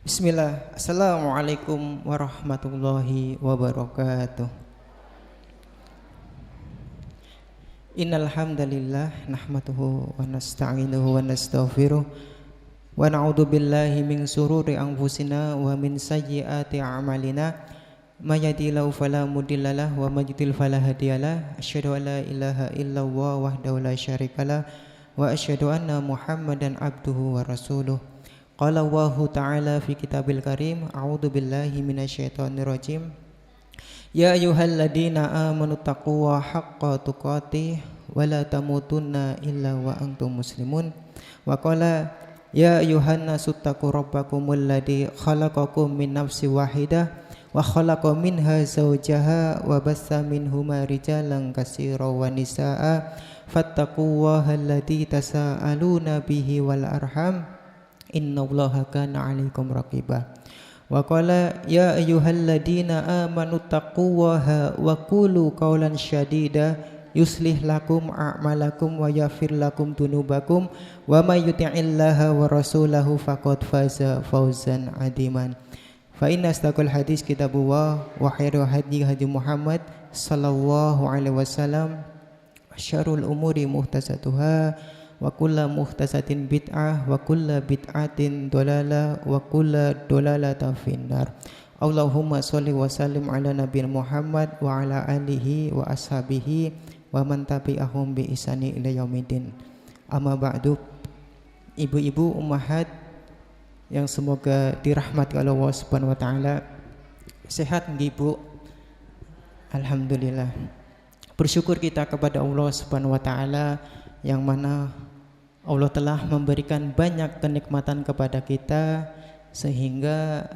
Bismillah. Assalamualaikum warahmatullahi wabarakatuh. Innal hamdalillah nahmaduhu wa nasta'inuhu wa nastaghfiruh wa na'udzu billahi min sururi anfusina wa min sayyiati a'malina. May yahdihillahu fala mudhillalah wa may yudhlil fala hadiyalah. Asyhadu an la ilaha illallah wahdahu la syarikalah wa asyhadu anna Muhammadan abduhu wa rasuluh. Qala Allahu ta'ala fi kitabil karim, a'udzu billahi minasyaitonir rajim. Ya ayyuhalladzina amanu taqullaha haqqa tuqatih wa la tamutunna illa wa antum muslimun. Wa qala ya ayyuhan nasu taqu rabbakumul ladzi khalaqakum min nafsin wahidah wa khalaqa minha zawjaha wa bassa minhuma rijalan katsiran wa nisaa'a fattaqullaha alladzi tasaaluna bihi wal arham innallaha kana 'alaikum raqibah. Wa qala ya ayyuhalladzina amanu taqullaha wa qulu qawlan syadida yuslih lakum a'malakum wa yaghfir lakum dunubakum wa may yuti'illaha wa rasulahu faqad faza fawzan 'adziman. Fa inna astaqal hadis kitabullah wa khairu hadi hadi Muhammad sallallahu alaihi wasallam wa syarrul umuri muhtasatuhah wa kulla muhtasatin bid'ah wa kulla bid'atin dolalah wa kulla dolalatin finnar. Allahumma sholli wa sallim ala nabiyina Muhammad wa ala alihi wa ashabihi wa man tabi'ahum bi ihsani ila yaumiddin. Amma ba'du. Ibu-ibu ummahat yang semoga dirahmati oleh Allah Subhanahu wa taala. Sehat nggih, Bu? Alhamdulillah. Bersyukur kita kepada Allah Subhanahu wa taala yang mana Allah telah memberikan banyak kenikmatan kepada kita sehingga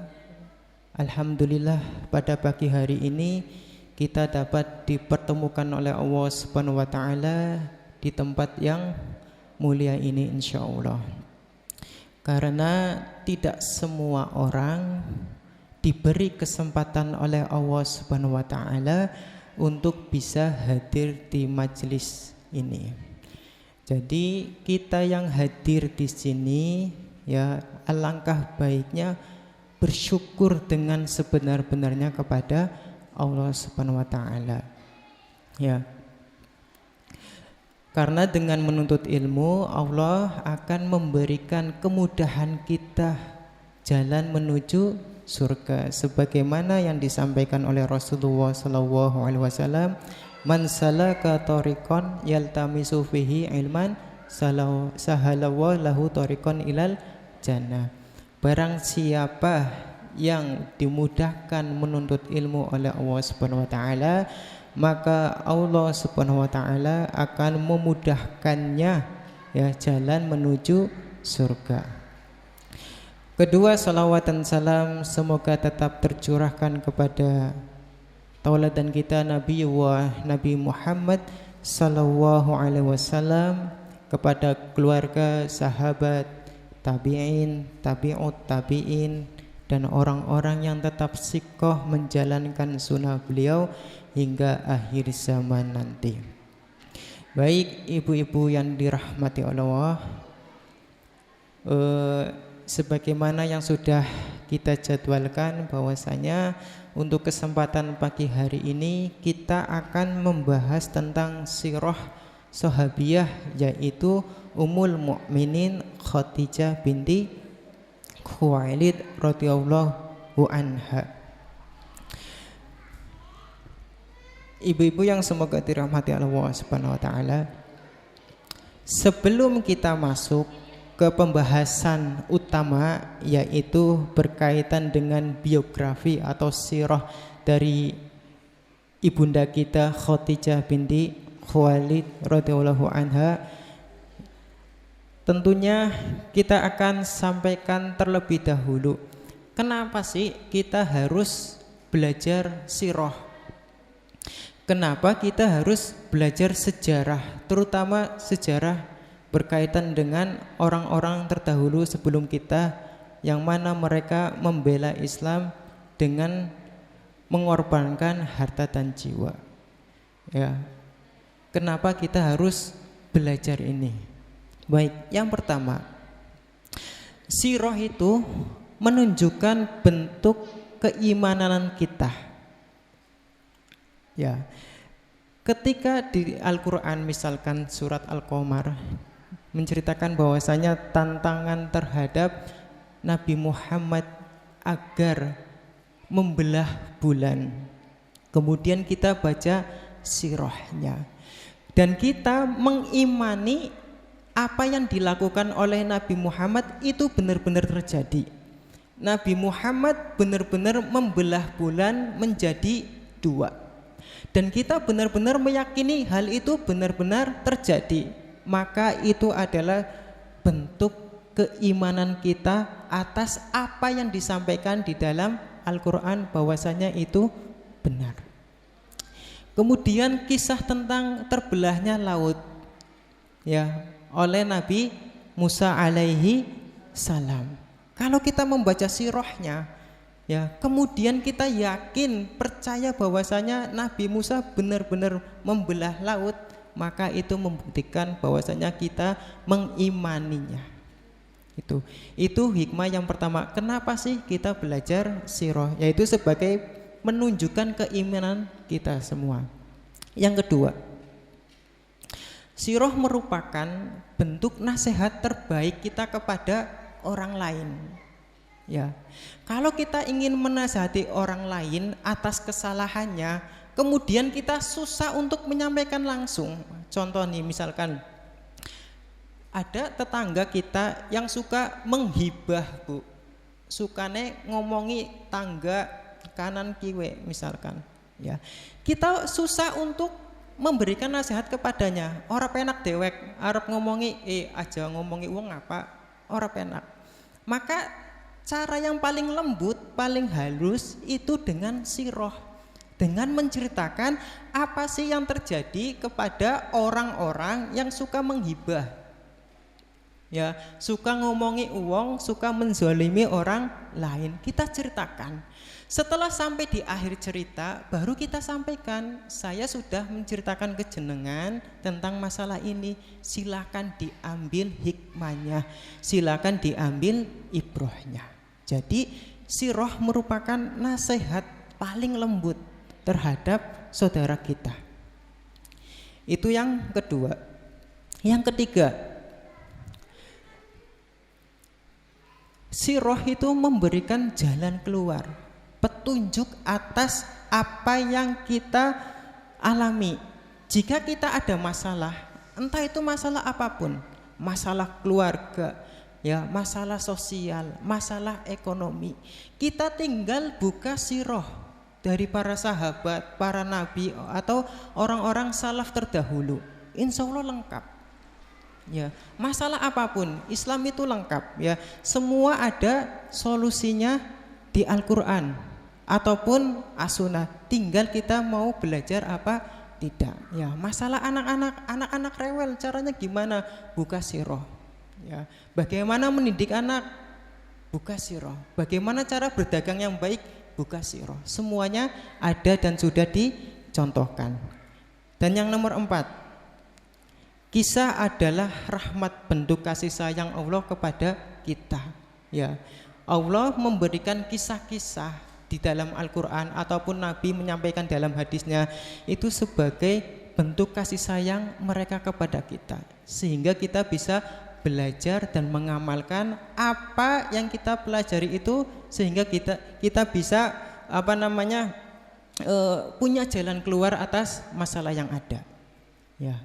alhamdulillah pada pagi hari ini kita dapat dipertemukan oleh Allah Subhanahu wa taala di tempat yang mulia ini insyaallah. Karena tidak semua orang diberi kesempatan oleh Allah Subhanahu wa taala untuk bisa hadir di majelis ini. Jadi kita yang hadir di sini ya alangkah baiknya bersyukur dengan sebenar-benarnya kepada Allah Subhanahu wa taala. Ya. Karena dengan menuntut ilmu Allah akan memberikan kemudahan kita jalan menuju surga sebagaimana yang disampaikan oleh Rasulullah sallallahu alaihi wasallam. Man salaka tariqan yaltamisu fihi ilman sahalallahu lahu tariqan ilal jannah. Barang siapa yang dimudahkan menuntut ilmu oleh Allah Subhanahu wa taala, maka Allah Subhanahu wa taala akan memudahkannya ya jalan menuju surga. Kedua, salawat dan salam semoga tetap tercurahkan kepada tauladan kita Nabi Muhammad sallallahu alaihi wasallam, kepada keluarga, sahabat, tabi'in, tabi'ut tabi'in dan orang-orang yang tetap sikoh menjalankan sunnah beliau hingga akhir zaman nanti. Baik ibu-ibu yang dirahmati Allah, sebagaimana yang sudah kita jadwalkan bahwasanya untuk kesempatan pagi hari ini kita akan membahas tentang sirah sahabiyah, yaitu Ummul Mukminin Khadijah binti Khuwailid radhiyallahu anha. Ibu-ibu yang semoga dirahmati Allah Subhanahu wa taala, sebelum kita masuk ke pembahasan utama yaitu berkaitan dengan biografi atau sirah dari ibunda kita Khadijah binti Khuwailid radhiyallahu anha, tentunya kita akan sampaikan terlebih dahulu kenapa sih kita harus belajar sirah, kenapa kita harus belajar sejarah, terutama sejarah berkaitan dengan orang-orang terdahulu sebelum kita yang mana mereka membela Islam dengan mengorbankan harta dan jiwa. Ya. Kenapa kita harus belajar ini? Baik, yang pertama, sirah itu menunjukkan bentuk keimanan kita. Ya. Ketika di Al-Qur'an misalkan surat Al-Qamar menceritakan bahwasanya tantangan terhadap Nabi Muhammad agar membelah bulan. Kemudian kita baca sirahnya dan kita mengimani apa yang dilakukan oleh Nabi Muhammad itu benar-benar terjadi. Nabi Muhammad benar-benar membelah bulan menjadi dua. Dan kita benar-benar meyakini hal itu benar-benar terjadi. Maka itu adalah bentuk keimanan kita atas apa yang disampaikan di dalam Al-Quran bahwasanya itu benar. Kemudian kisah tentang terbelahnya laut ya oleh Nabi Musa alaihi salam. Kalau kita membaca sirahnya ya, kemudian kita yakin percaya bahwasanya Nabi Musa benar-benar membelah laut, maka itu membuktikan bahwasanya kita mengimaninya. Itu hikmah yang pertama. Kenapa sih kita belajar sirah? Yaitu sebagai menunjukkan keimanan kita semua. Yang kedua, sirah merupakan bentuk nasihat terbaik kita kepada orang lain. Ya, kalau kita ingin menasihati orang lain atas kesalahannya, kemudian kita susah untuk menyampaikan langsung. Contoh nih, misalkan ada tetangga kita yang suka menghibah, Bu. Sukane ngomongi tangga kanan kiwe misalkan. Ya, kita susah untuk memberikan nasihat kepadanya. Ora penak dewek, arep ngomongi aja ngomongi wong apa? Ora penak. Maka cara yang paling lembut, paling halus itu dengan sirah, dengan menceritakan apa sih yang terjadi kepada orang-orang yang suka menghibah, ya, suka ngomongi uang, suka menzalimi orang lain. Kita ceritakan. Setelah sampai di akhir cerita, baru kita sampaikan, saya sudah menceritakan ke jenengan tentang masalah ini. Silakan diambil hikmahnya, silakan diambil ibrohnya. Jadi sirah merupakan nasihat paling lembut terhadap saudara kita. Itu yang kedua. Yang ketiga, sirah itu memberikan jalan keluar, petunjuk atas apa yang kita alami. Jika kita ada masalah, entah itu masalah apapun, masalah keluarga, ya, masalah sosial, masalah ekonomi, kita tinggal buka sirah dari para sahabat, para nabi atau orang-orang salaf terdahulu. Insya Allah lengkap. Ya, masalah apapun Islam itu lengkap, ya. Semua ada solusinya di Al-Qur'an ataupun as-sunnah. Tinggal kita mau belajar apa tidak. Ya, masalah anak-anak rewel, caranya gimana? Buka sirah. Ya, bagaimana mendidik anak? Buka sirah. Bagaimana cara berdagang yang baik? Buka sirah. Semuanya ada dan sudah dicontohkan. Dan yang nomor 4, kisah adalah rahmat, bentuk kasih sayang Allah kepada kita. Ya, Allah memberikan kisah-kisah di dalam Al-Quran ataupun Nabi menyampaikan dalam hadisnya itu sebagai bentuk kasih sayang mereka kepada kita, sehingga kita bisa belajar dan mengamalkan apa yang kita pelajari itu, sehingga kita bisa punya jalan keluar atas masalah yang ada. Ya.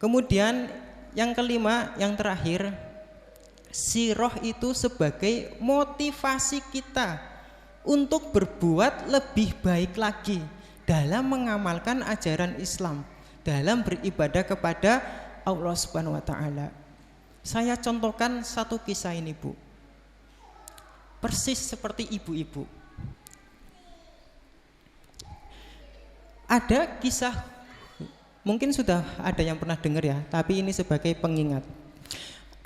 Kemudian yang kelima, yang terakhir, sirah itu sebagai motivasi kita untuk berbuat lebih baik lagi dalam mengamalkan ajaran Islam, dalam beribadah kepada Allah Subhanahu wa taala. Saya contohkan satu kisah ini, Bu. Persis seperti ibu-ibu. Ada kisah, mungkin sudah ada yang pernah dengar ya, tapi ini sebagai pengingat.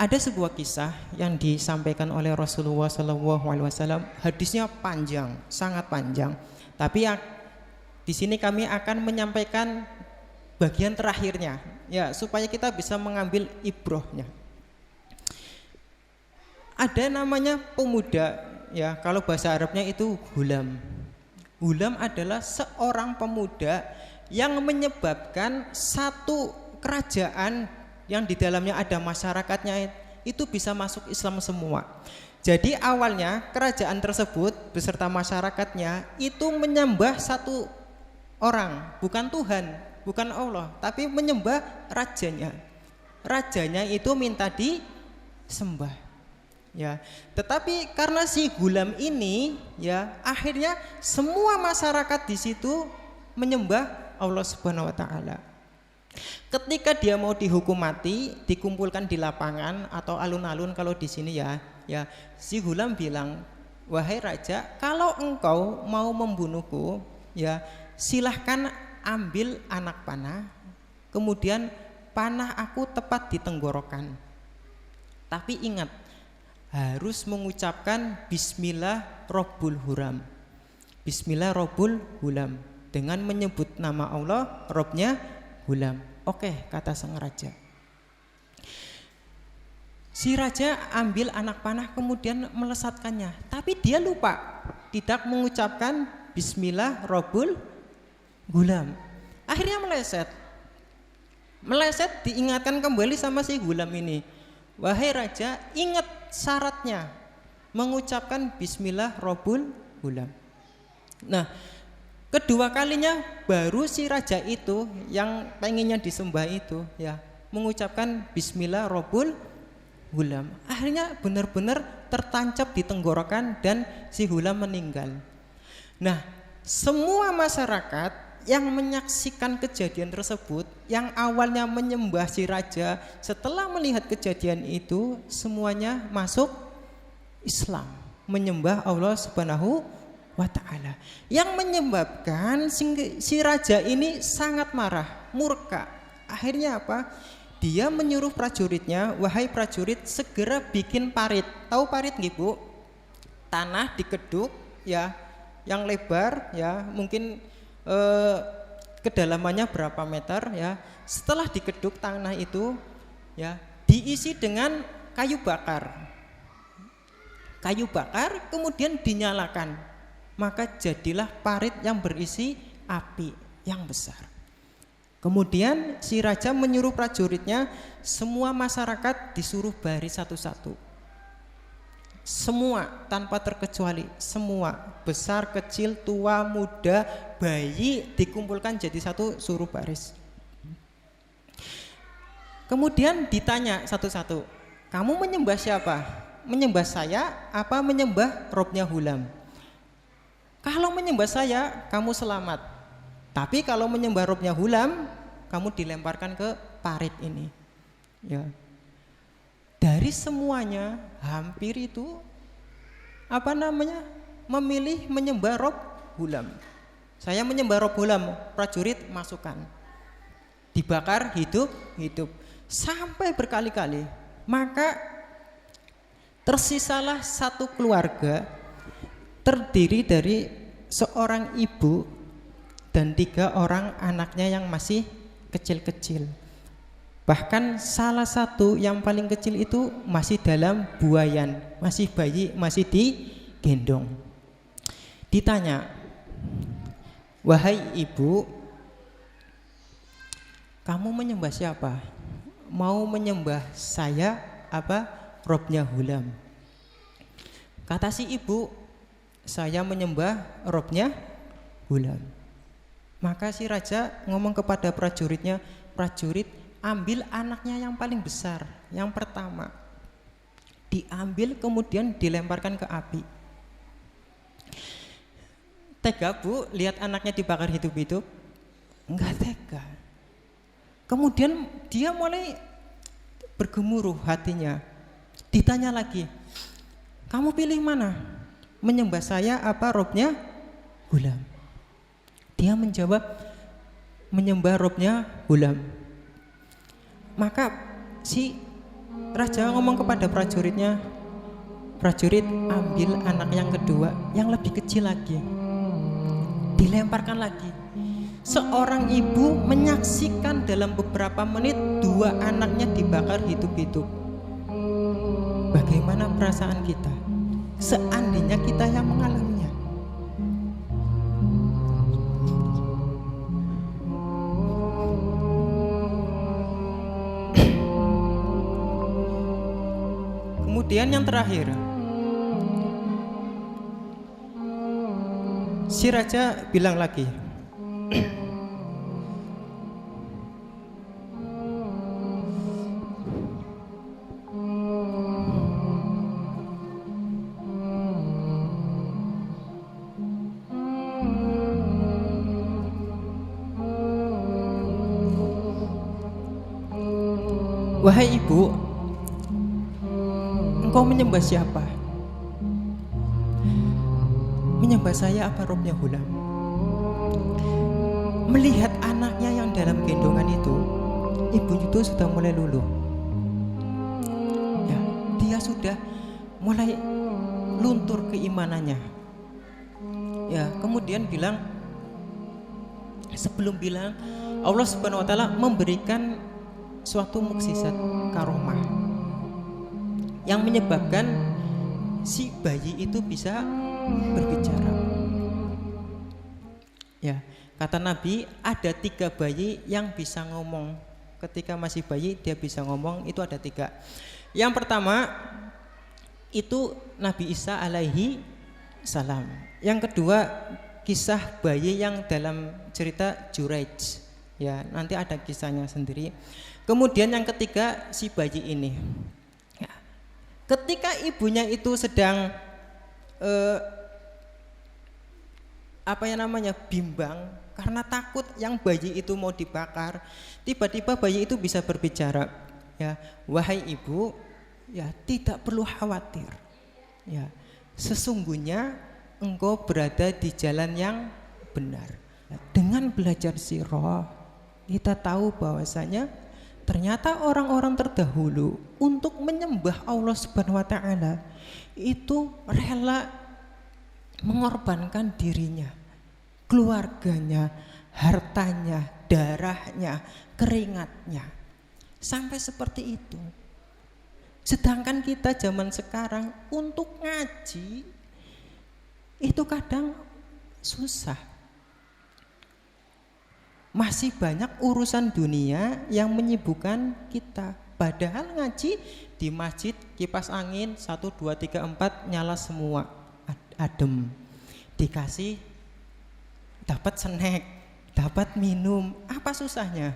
Ada sebuah kisah yang disampaikan oleh Rasulullah SAW. Hadisnya panjang, sangat panjang. Tapi di sini kami akan menyampaikan bagian terakhirnya, ya, supaya kita bisa mengambil ibrohnya. Ada namanya pemuda ya, kalau bahasa Arabnya itu gulam. Gulam adalah seorang pemuda yang menyebabkan satu kerajaan yang di dalamnya ada masyarakatnya itu bisa masuk Islam semua. Jadi awalnya kerajaan tersebut beserta masyarakatnya itu menyembah satu orang, bukan Tuhan, bukan Allah, tapi menyembah rajanya. Rajanya itu minta disembah. Ya, tetapi karena si gulam ini, ya, akhirnya semua masyarakat di situ menyembah Allah Subhanahu wa taala. Ketika dia mau dihukum mati, dikumpulkan di lapangan atau alun-alun kalau di sini ya, si gulam bilang, "Wahai raja, kalau engkau mau membunuhku, ya, silahkan ambil anak panah, kemudian panah aku tepat di tenggorokan. Tapi ingat, harus mengucapkan Bismillah Rabbul Huram. Bismillah Rabbul Hulam, dengan menyebut nama Allah, Robnya Hulam." Oke, kata sang raja. Si raja ambil anak panah kemudian melesatkannya, tapi dia lupa tidak mengucapkan Bismillah Rabbul Hulam. Akhirnya meleset, diingatkan kembali sama si gulam ini, "Wahai raja, ingat syaratnya, mengucapkan Bismillah Rabbul Hulam." Nah, kedua kalinya baru si raja itu yang pengennya disembah itu, ya, mengucapkan Bismillah Rabbul Hulam. Akhirnya benar-benar tertancap di tenggorokan dan si gulam meninggal. Nah, semua masyarakat yang menyaksikan kejadian tersebut, yang awalnya menyembah si raja, setelah melihat kejadian itu semuanya masuk Islam, menyembah Allah Subhanahu wa ta'ala. Yang menyebabkan si raja ini sangat marah, murka. Akhirnya apa? Dia menyuruh prajuritnya, "Wahai prajurit, segera bikin parit." Tahu parit nggih, Bu? Tanah dikeduk, ya, yang lebar, ya, mungkin kedalamannya berapa meter, ya. Setelah dikeduk tanah itu, ya, diisi dengan kayu bakar. Kayu bakar kemudian dinyalakan. Maka jadilah parit yang berisi api yang besar. Kemudian si raja menyuruh prajuritnya, semua masyarakat disuruh baris satu-satu. Semua tanpa terkecuali, semua, besar, kecil, tua, muda, bayi, dikumpulkan jadi satu, suruh baris. Kemudian ditanya satu-satu, "Kamu menyembah siapa? Menyembah saya apa menyembah Robnya Hulam? Kalau menyembah saya, kamu selamat. Tapi kalau menyembah Robnya Hulam, kamu dilemparkan ke parit ini." Ya. Dari semuanya hampir itu memilih menyembah Rob Hulam. Saya menyembah Rob Hulam, prajurit masukkan. Dibakar hidup sampai berkali-kali. Maka tersisalah satu keluarga terdiri dari seorang ibu dan 3 orang anaknya yang masih kecil-kecil. Bahkan salah satu yang paling kecil itu masih dalam buayan, masih bayi, masih digendong. Ditanya, "Wahai ibu, kamu menyembah siapa? Mau menyembah saya apa Robnya Hulam?" Kata si ibu, "Saya menyembah Robnya Hulam." Maka si raja ngomong kepada prajuritnya, "Prajurit, ambil anaknya yang paling besar, yang pertama." Diambil kemudian dilemparkan ke api. Tega, Bu, lihat anaknya dibakar hidup-hidup? Enggak tega. Kemudian dia mulai bergemuruh hatinya. Ditanya lagi, "Kamu pilih mana? Menyembah saya apa Robnya Hulam?" Dia menjawab, "Menyembah Robnya Hulam." Maka si raja ngomong kepada prajuritnya, "Prajurit, ambil anak yang kedua, yang lebih kecil lagi." Dilemparkan lagi. Seorang ibu menyaksikan dalam beberapa menit 2 anaknya dibakar hidup-hidup. Bagaimana perasaan kita seandainya kita yang mengalaminya. Kemudian yang terakhir, si raja bilang lagi, wahai ibu, engkau menyembah siapa? Menyembah saya apa rohnya Hulam? Melihat anaknya yang dalam gendongan itu, ibu itu sudah mulai luluh. Ya, dia sudah mulai luntur keimanannya. Ya, kemudian bilang, sebelum bilang, Allah Subhanahu wa taala memberikan suatu mukjizat karomah yang menyebabkan si bayi itu bisa berbicara. Ya, kata Nabi, ada 3 bayi yang bisa ngomong. Ketika masih bayi dia bisa ngomong, itu ada 3. Yang pertama itu Nabi Isa alaihi salam. Yang kedua kisah bayi yang dalam cerita Juraij. Ya, nanti ada kisahnya sendiri. Kemudian yang ketiga si bayi ini. Ya, ketika ibunya itu sedang bimbang karena takut yang bayi itu mau dibakar, tiba-tiba bayi itu bisa berbicara. Ya, wahai ibu, ya tidak perlu khawatir. Ya, sesungguhnya engkau berada di jalan yang benar. Ya, dengan belajar sirah kita tahu bahwasanya ternyata orang-orang terdahulu untuk menyembah Allah Subhanahu wa taala itu rela mengorbankan dirinya, keluarganya, hartanya, darahnya, keringatnya, sampai seperti itu. Sedangkan kita zaman sekarang untuk ngaji itu kadang susah. Masih banyak urusan dunia yang menyibukkan kita. Padahal ngaji di masjid kipas angin 1, 2, 3, 4 nyala semua, adem. Dikasih dapat snack, dapat minum, apa susahnya?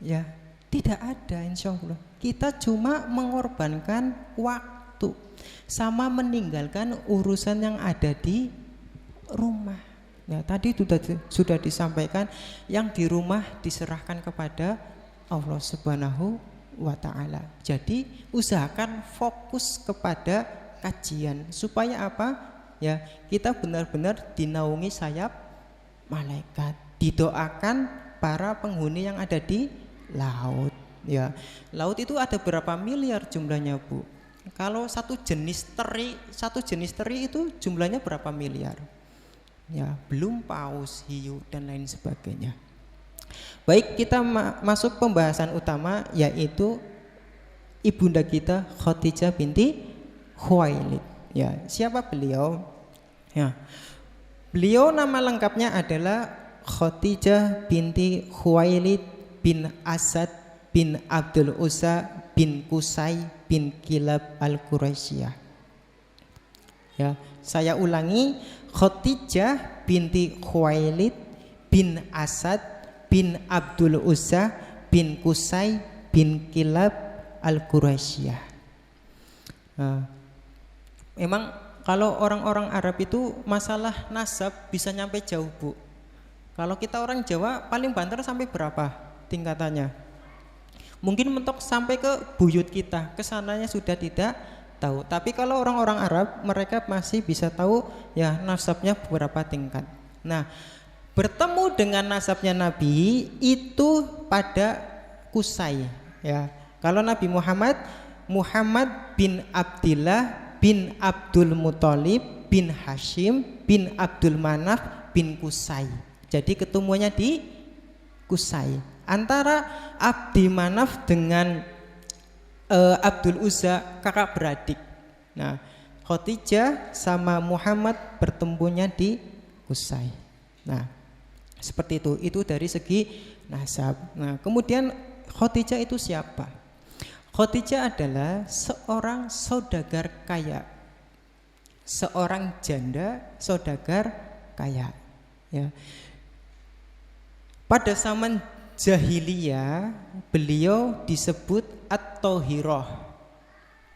Ya, tidak ada, insya Allah. Kita cuma mengorbankan waktu sama meninggalkan urusan yang ada di rumah. Ya, tadi sudah disampaikan, yang di rumah diserahkan kepada Allah Subhanahu wa taala. Jadi usahakan fokus kepada kajian supaya apa? Ya, kita benar-benar dinaungi sayap malaikat, didoakan para penghuni yang ada di laut. Ya, laut itu ada berapa miliar jumlahnya, Bu? Kalau satu jenis teri itu jumlahnya berapa miliar? Ya, belum paus, hiu dan lain sebagainya. Baik, kita masuk pembahasan utama, yaitu ibunda kita Khadijah binti Khuwailid. Ya, siapa beliau? Ya, beliau nama lengkapnya adalah Khadijah binti Khuwailid bin Asad bin Abdul Uzza bin Qusay bin Kilab al-Quraisyah. Ya, saya ulangi, Khadijah binti Khuwailid bin Asad bin Abdul Uzza bin Qusay bin Kilab al-Quraisyah. Memang kalau orang-orang Arab itu masalah nasab bisa nyampe jauh, Bu. Kalau kita orang Jawa paling banter sampai berapa tingkatannya? Mungkin mentok sampai ke buyut kita, kesananya sudah tidak tahu. Tapi kalau orang-orang Arab, mereka masih bisa tahu ya nasabnya beberapa tingkat. Nah, bertemu dengan nasabnya Nabi itu pada Qusay. Ya, kalau Nabi Muhammad bin Abdillah bin Abdul Muthalib bin Hashim bin Abdul Manaf bin Qusay. Jadi ketemunya di Qusay. Antara Abdi Manaf dengan Abdul Uzza kakak beradik. Nah, Khadijah sama Muhammad bertemunya di Qusay. Nah, seperti itu. Itu dari segi nasab. Nah, kemudian Khadijah itu siapa? Khadijah adalah seorang saudagar kaya. Seorang janda saudagar kaya. Ya. Pada zaman jahiliyah beliau disebut At-Thahirah.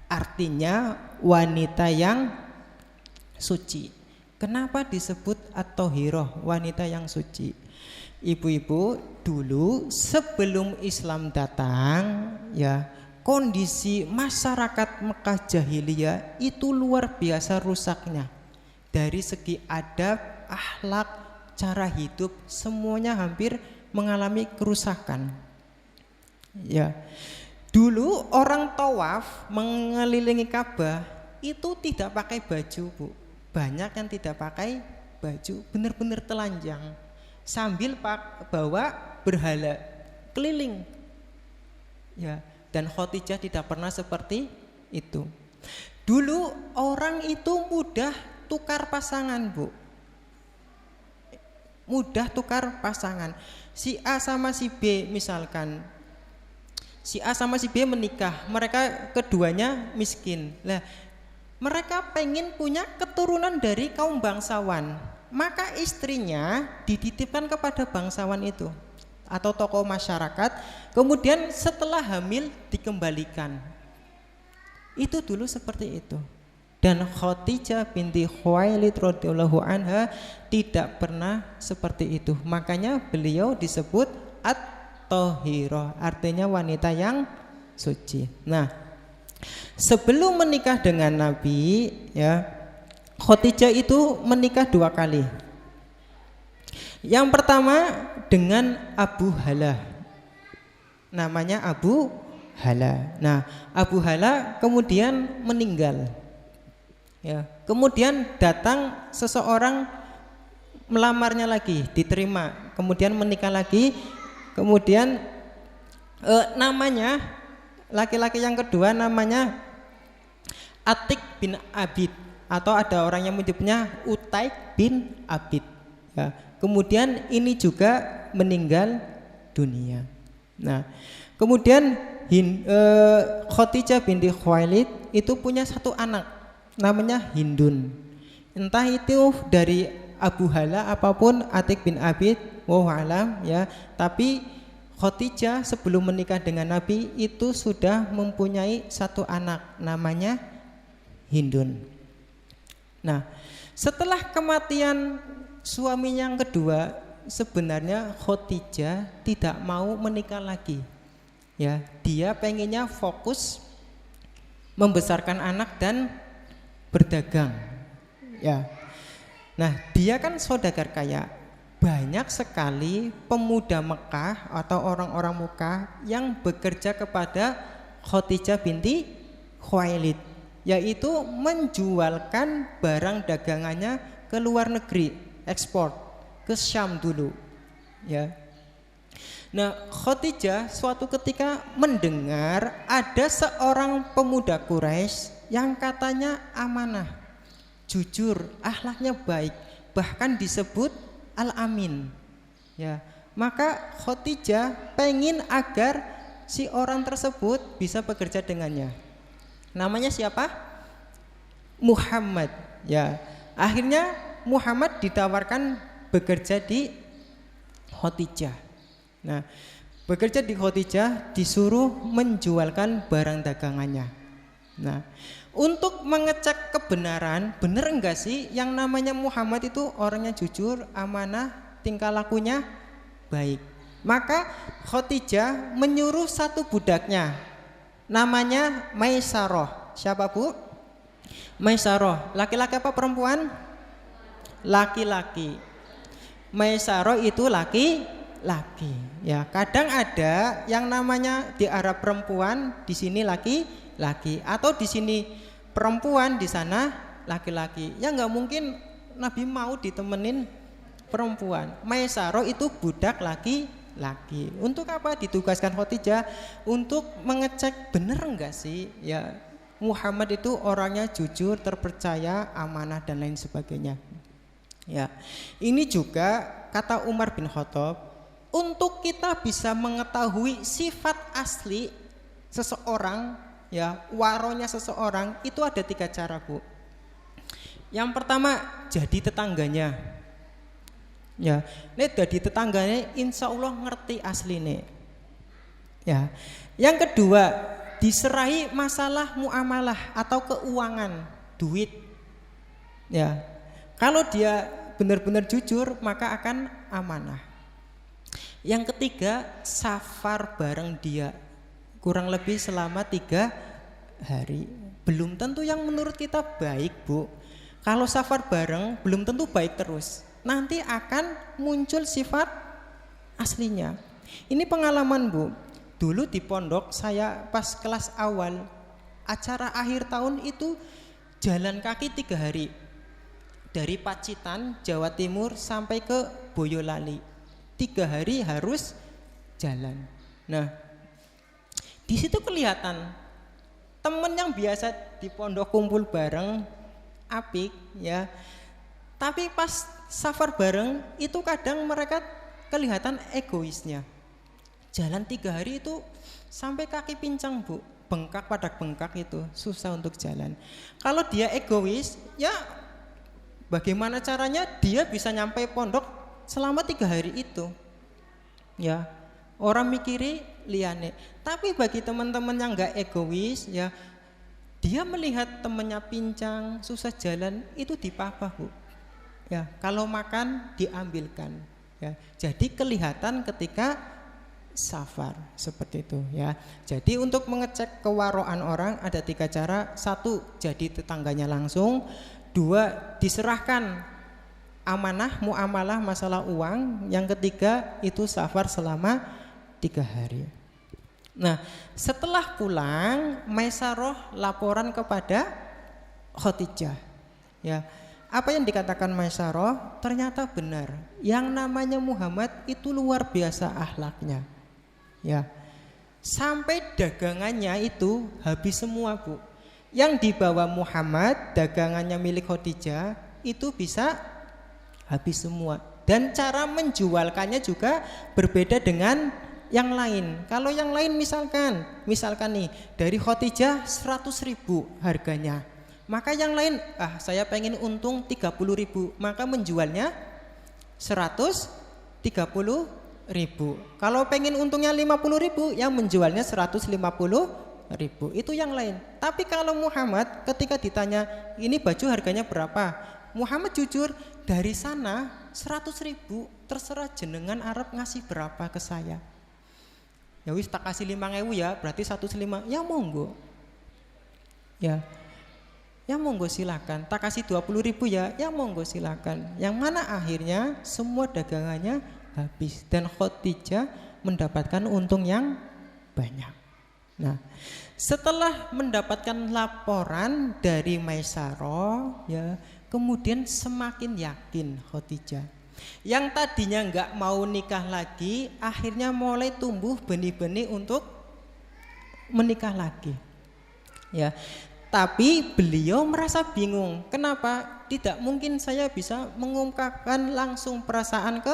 Artinya wanita yang suci. Kenapa disebut At-Thahirah, wanita yang suci? Ibu-ibu, dulu sebelum Islam datang, ya, kondisi masyarakat Mekah jahiliyah itu luar biasa rusaknya. Dari segi adab, akhlak, cara hidup, semuanya hampir mengalami kerusakan. Ya. Dulu orang tawaf mengelilingi Ka'bah itu tidak pakai baju, Bu. Banyak yang tidak pakai baju, benar-benar telanjang sambil bawa berhala keliling. Ya. Dan Khadijah tidak pernah seperti itu. Dulu orang itu mudah tukar pasangan, Bu. Mudah tukar pasangan. Si A sama si B misalkan. Si A sama si B menikah, mereka keduanya miskin. Lah, mereka pengen punya keturunan dari kaum bangsawan. Maka istrinya dititipkan kepada bangsawan itu atau tokoh masyarakat, kemudian setelah hamil dikembalikan. Itu dulu seperti itu. Dan Khadijah binti Khuwailid radhiyallahu anha tidak pernah seperti itu. Makanya beliau disebut At-Thahirah, artinya wanita yang suci. Nah, sebelum menikah dengan Nabi, ya, Khadijah itu menikah 2 kali. Yang pertama dengan Abu Halah, namanya Abu Halah. Nah, Abu Halah kemudian meninggal. Ya, kemudian datang seseorang melamarnya lagi, diterima, kemudian menikah lagi, kemudian namanya laki-laki yang kedua namanya Atik bin Abid, atau ada orang yang menyebutnya Utaik bin Abid. Ya. Kemudian ini juga meninggal dunia. Nah, kemudian Khadijah binti Khuwailid itu punya 1 anak namanya Hindun. Entah itu dari Abu Halah apapun Atik bin Abid, wallahu alam, ya. Tapi Khadijah sebelum menikah dengan Nabi itu sudah mempunyai 1 anak namanya Hindun. Nah, setelah kematian suaminya yang kedua, sebenarnya Khadijah tidak mau menikah lagi. Ya, dia pengennya fokus membesarkan anak dan berdagang. Ya. Nah, dia kan saudagar kaya. Banyak sekali pemuda Mekah atau orang-orang Mekah yang bekerja kepada Khadijah binti Khuwailid, yaitu menjualkan barang dagangannya ke luar negeri, ekspor ke Syam dulu, ya. Nah, Khadijah suatu ketika mendengar ada seorang pemuda Quraisy yang katanya amanah, jujur, akhlaknya baik, bahkan disebut Al-Amin. Ya, maka Khadijah pengen agar si orang tersebut bisa bekerja dengannya. Namanya siapa? Muhammad. Ya, akhirnya Muhammad ditawarkan bekerja di Khadijah. Nah, bekerja di Khadijah disuruh menjualkan barang dagangannya. Nah, untuk mengecek kebenaran, benar enggak sih yang namanya Muhammad itu orangnya jujur, amanah, tingkah lakunya baik. Maka Khadijah menyuruh 1 budaknya, namanya Maisarah. Siapa, Bu? Maisarah. Laki-laki apa perempuan? Laki-laki. Maisarah itu laki-laki. Ya, kadang ada yang namanya di Arab perempuan, di sini laki-laki, atau di sini perempuan, di sana laki-laki. Ya nggak mungkin Nabi mau ditemenin perempuan. Maisarah itu budak laki-laki. Untuk apa ditugaskan Khadijah? Untuk mengecek benar enggak sih, ya, Muhammad itu orangnya jujur, terpercaya, amanah dan lain sebagainya. Ya. Ini juga kata Umar bin Khattab, untuk kita bisa mengetahui sifat asli seseorang, ya, waronya seseorang itu ada 3 cara, Bu. Yang pertama, jadi tetangganya. Ya, nek jadi tetangganya insya Allah ngerti asline. Ya. Yang kedua, diserahi masalah muamalah atau keuangan, duit. Ya. Kalau dia benar-benar jujur maka akan amanah. Yang ketiga, safar bareng dia kurang lebih selama 3 hari. Belum tentu yang menurut kita baik, Bu. Kalau safar bareng belum tentu baik terus. Nanti akan muncul sifat aslinya. Ini pengalaman, Bu. Dulu di pondok saya pas kelas awal, acara akhir tahun itu jalan kaki 3 hari. Dari Pacitan, Jawa Timur sampai ke Boyolali. 3 hari harus jalan. Nah, di situ kelihatan temen yang biasa di pondok kumpul bareng apik, ya. Tapi pas safar bareng itu kadang mereka kelihatan egoisnya. Jalan 3 hari itu sampai kaki pincang, Bu. Bengkak pada bengkak itu susah untuk jalan. Kalau dia egois, ya bagaimana caranya dia bisa nyampe pondok selama 3 hari itu? Ya, orang mikiri liane. Tapi bagi teman-teman yang enggak egois, ya, dia melihat temannya pincang, susah jalan, itu dipapah, Bu. Ya, kalau makan diambilkan. Ya, jadi kelihatan ketika safar seperti itu, ya. Jadi untuk mengecek kewaroan orang ada 3 cara. 1, jadi tetangganya langsung. 2, diserahkan amanah muamalah masalah uang. Yang ketiga itu safar selama 3 hari. Nah, setelah pulang Maisarah laporan kepada Khadijah, ya. Apa yang dikatakan Maisarah ternyata benar. Yang namanya Muhammad itu luar biasa akhlaknya. Ya. Sampai dagangannya itu habis semua, Bu. Yang dibawa Muhammad, dagangannya milik Khadijah itu bisa habis semua. Dan cara menjualkannya juga berbeda dengan yang lain. Kalau yang lain misalkan nih dari Khadijah 100.000 harganya. Maka yang lain, saya pengen untung 30.000, maka menjualnya 130.000. Kalau pengen untungnya 50.000, yang menjualnya 150.000. Itu yang lain. Tapi kalau Muhammad ketika ditanya ini baju harganya berapa, Muhammad jujur, dari sana 100.000, terserah jenengan Arab ngasih berapa ke saya. Ya wis tak kasih 5.000 ya, berarti 105. Ya monggo. Ya monggo silakan. Tak kasih 20.000 ya, ya monggo silakan. Yang mana akhirnya semua dagangannya habis dan Khadijah mendapatkan untung yang banyak. Nah, setelah mendapatkan laporan dari Maisarah, ya, kemudian semakin yakin Khadijah. Yang tadinya enggak mau nikah lagi, akhirnya mulai tumbuh benih-benih untuk menikah lagi. Ya. Tapi beliau merasa bingung. Kenapa? Tidak mungkin saya bisa mengungkapkan langsung perasaan ke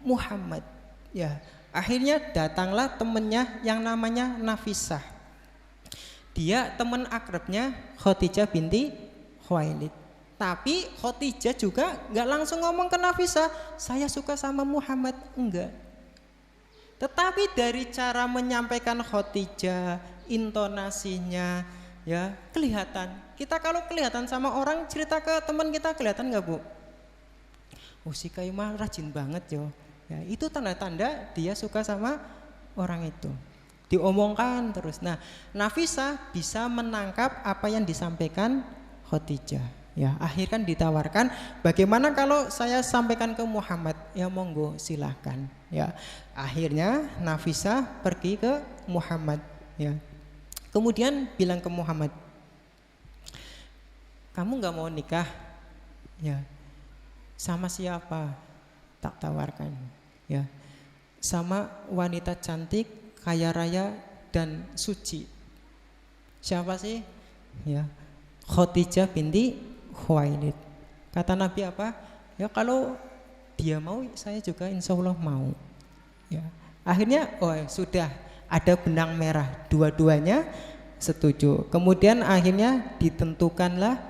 Muhammad. Ya, akhirnya datanglah temannya yang namanya Nafisah. Dia teman akrabnya Khadijah binti Khuwailid. Tapi Khadijah juga nggak langsung ngomong ke Nafisah, saya suka sama Muhammad, enggak. Tetapi dari cara menyampaikan Khadijah, intonasinya, ya kelihatan. Kita kalau kelihatan sama orang cerita ke teman kita kelihatan nggak, Bu? Oh si Kaimah rajin banget yo. Ya itu tanda-tanda dia suka sama orang itu. Diomongkan terus. Nah, Nafisah bisa menangkap apa yang disampaikan Khadijah. Ya, akhirnya ditawarkan, bagaimana kalau saya sampaikan ke Muhammad? Ya monggo silahkan. Ya, akhirnya Nafisah pergi ke Muhammad. Ya. Kemudian bilang ke Muhammad, kamu nggak mau nikah? Ya, sama siapa? Tak tawarkan. Ya, sama wanita cantik, kaya raya dan suci. Siapa sih? Ya, Khadijah binti Khuwailid. Kata Nabi apa? Ya kalau dia mau, saya juga insya Allah mau. Ya. Akhirnya sudah ada benang merah, dua-duanya setuju. Kemudian akhirnya ditentukanlah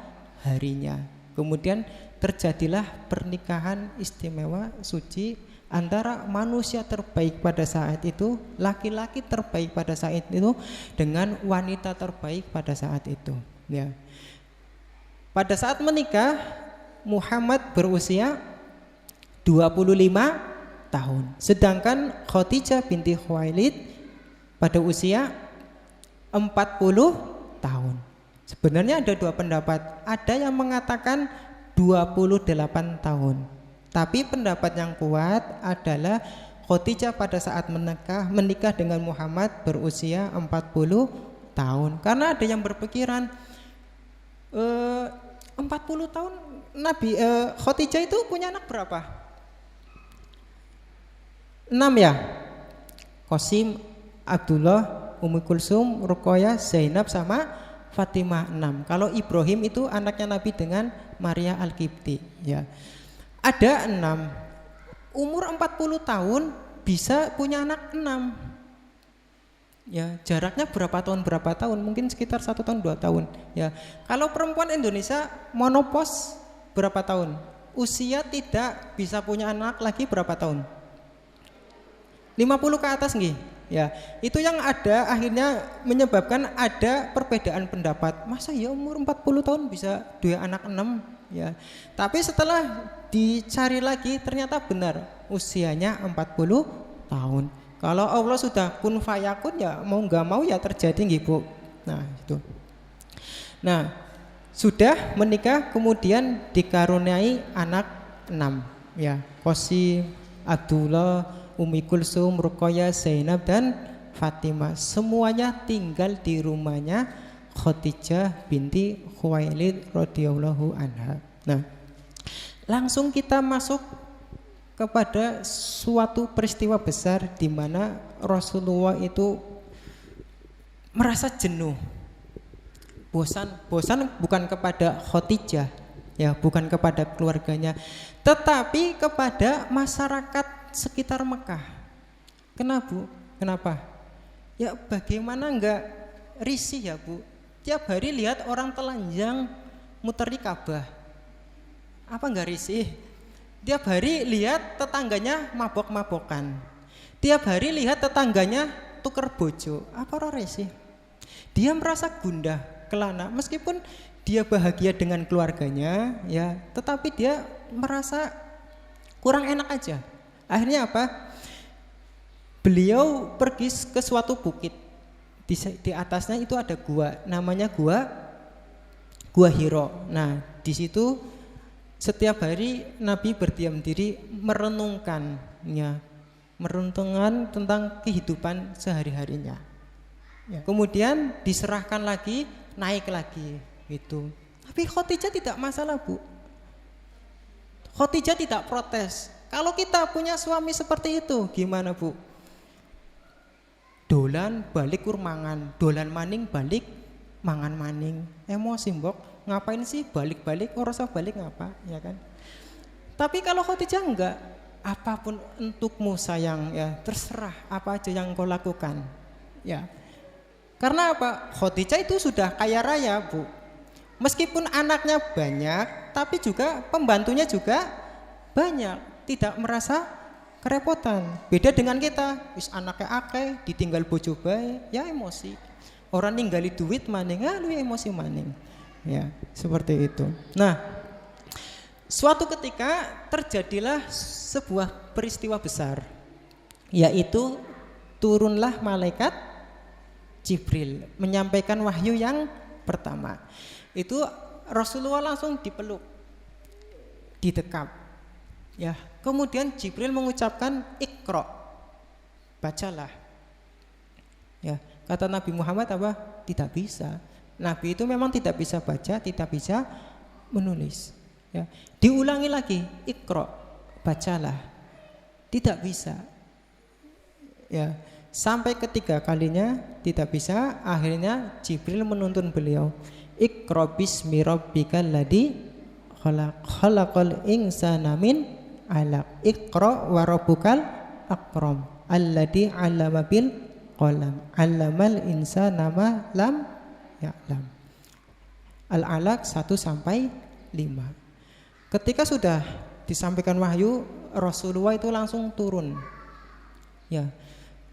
harinya. Kemudian terjadilah pernikahan istimewa suci antara manusia terbaik pada saat itu, laki-laki terbaik pada saat itu dengan wanita terbaik pada saat itu. Ya. Pada saat menikah, Muhammad berusia 25 tahun. Sedangkan Khadijah binti Khuwailid pada usia 40 tahun. Sebenarnya ada dua pendapat. Ada yang mengatakan 28 tahun. Tapi pendapat yang kuat adalah Khadijah pada saat menikah dengan Muhammad berusia 40 tahun. Karena ada yang berpikiran 40 tahun Nabi Khadijah itu punya anak berapa? 6 ya. Qasim, Abdullah, Ummu Kulsum, Ruqayyah, Zainab sama Fatimah 6. Kalau Ibrahim itu anaknya Nabi dengan Maria Al-Qibti ya. Ada 6. Umur 40 tahun bisa punya anak 6. Ya, jaraknya berapa tahun? Mungkin sekitar 1 tahun 2 tahun ya. Kalau perempuan Indonesia monopos berapa tahun? Usia tidak bisa punya anak lagi berapa tahun? 50 ke atas nggih. Ya, itu yang ada akhirnya menyebabkan ada perbedaan pendapat. Masa ya umur 40 tahun bisa 2 anak 6 ya. Tapi setelah dicari lagi ternyata benar usianya 40 tahun. Kalau Allah sudah kun fayakun ya mau nggak mau ya terjadi nggih Bu. Nah, itu. Nah, sudah menikah kemudian dikaruniai anak 6 ya. Qasim, Abdullah, Ummi Kulsum, Ruqayyah, Zainab dan Fatimah. Semuanya tinggal di rumahnya Khadijah binti Khuwailid radhiyallahu anha. Nah, langsung kita masuk kepada suatu peristiwa besar di mana Rasulullah itu merasa jenuh. Bosan bukan kepada Khadijah ya, bukan kepada keluarganya, tetapi kepada masyarakat sekitar Mekah. Kenapa? Ya bagaimana enggak risih ya Bu? Tiap hari lihat orang telanjang muteri Ka'bah. Apa enggak risih? Tiap hari lihat tetangganya mabok-mabokan. Tiap hari lihat tetangganya tuker bojo. Apa ora risih? Dia merasa gundah, kelana. Meskipun dia bahagia dengan keluarganya ya, tetapi dia merasa kurang enak aja. Akhirnya apa? Beliau pergi ke suatu bukit. Di atasnya itu ada gua, namanya Gua Hiro. Nah, di situ setiap hari Nabi berdiam diri merenungkan tentang kehidupan sehari-harinya. Ya, kemudian diserahkan lagi, naik lagi gitu. Tapi Khadijah tidak masalah Bu. Khadijah tidak protes. Kalau kita punya suami seperti itu, gimana Bu? Dolan balik kurmangan, dolan maning balik mangan maning. Emosi mbok, ngapain sih balik-balik? Ora usah balik ngapa, ya kan? Tapi kalau Khadijah enggak, apapun untukmu sayang ya, terserah apa aja yang kau lakukan. Ya. Karena apa? Khadijah itu sudah kaya raya, Bu. Meskipun anaknya banyak, tapi juga pembantunya juga banyak. Tidak merasa kerepotan. Beda dengan kita, wis anaknya akeh, ditinggal bojo bae, ya emosi. Orang ninggali duit maning, lu emosi maning. Ya, seperti itu. Nah, suatu ketika terjadilah sebuah peristiwa besar, yaitu turunlah malaikat Jibril menyampaikan wahyu yang pertama. Itu Rasulullah langsung dipeluk, didekap. Ya, kemudian Jibril mengucapkan Iqra, bacalah. Ya, kata Nabi Muhammad apa? Tidak bisa. Nabi itu memang tidak bisa baca, tidak bisa menulis. Ya, diulangi lagi, Iqra, bacalah. Tidak bisa. Ya, sampai ketiga kalinya tidak bisa, akhirnya Jibril menuntun beliau. Iqra bismi rabbikal ladzi khalaqal insana min 'alaq. Iqra wa rabbukal akram alladzi 'allama bil qalam 'allamal insana ma lam ya'lam. Al-Alaq 1 sampai 5. Ketika sudah disampaikan wahyu, Rasulullah itu langsung turun. Ya,